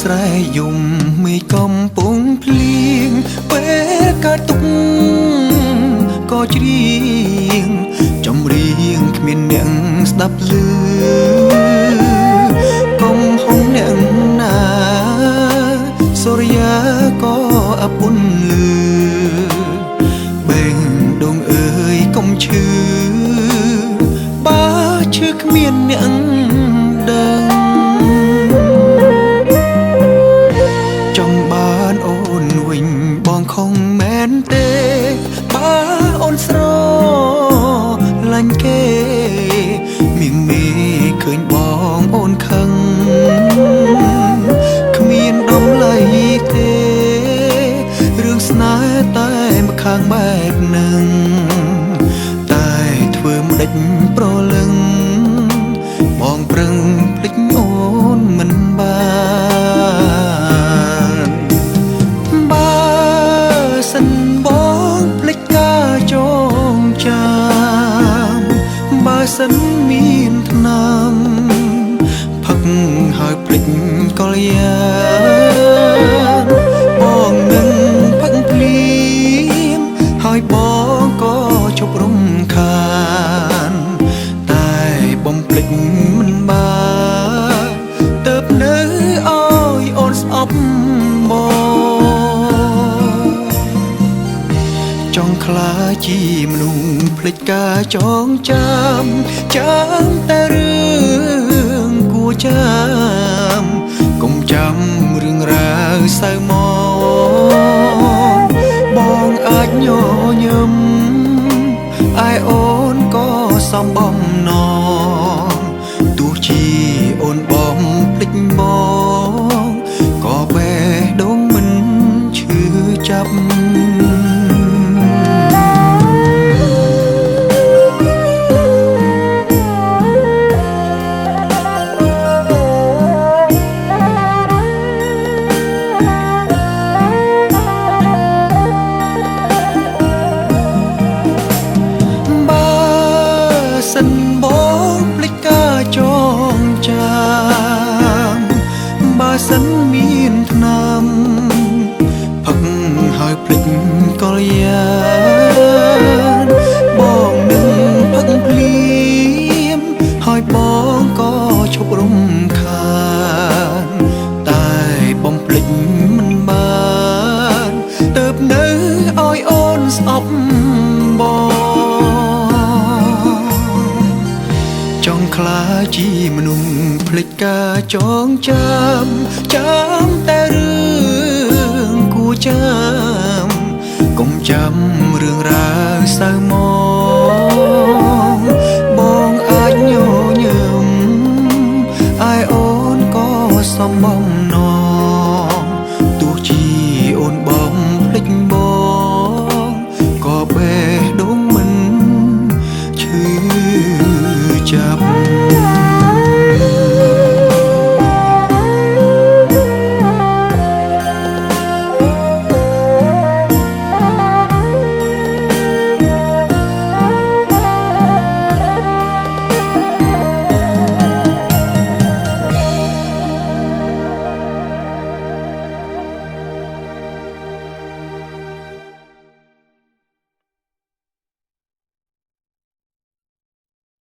ស្រែយំមេឃកំពុងភ្លៀងពេលកើតទុកក៏ច្រៀងចម្រៀងគ្មានអ្នកស្ដាប់ឮកំហុងអ្នកណាសូរិយាក៏អពុនលឺបេងដងអើយកុំឈឺបើឈឺគ្មានអ្នកដឹងបងខំមែនទេបើអូនស្រឡាញ់គេមៀងមេឃើញបងអូនខឹងគ្មានតម្លៃទេរឿងស្នេហ៍តែម្ខាងបែបនឹងតែធ្វើមិនដេចប្រលឹងបងប្រឹងភ្លេចអូនមិនបានសិនបងភ្លេចការចងចាំបើសិនមានថ្នាំផឹកហើយភ្លេចកលយាបងនឹងផឹកភ្លាមហើយបងក៏ជប់រំខានតែបំភ្លេចមិនបានទៅនៅឲ្យអូនស្អប់បងចង់ខ្លាចជាមនុស្សភ្លេចការចងចាំតែរឿងគួរចាំកុំចាំរឿងរ៉ាវសៅមកបងអាចញញឹមឯអូនក៏សំបំណងទោះជាអូនបំភ្លេចបងក៏បេះដូងមិនឈឺចាប់សិនបងភ្លេចការចងចាំបើសិនមានថ្នាំផឹកហើយភ្លេចកលយាបងនឹងផឹកភ្លាមហើយបងក៏ឈប់រំខានតែបំភ្លេចមិនបានទៅនៅឲ្យអូនស្អប់បងចង់ខ្លាចជាមនុស្សភ្លេចការចងចាំតែរឿងគួរចាំកុំចាំរឿងរ៉ាវសៅ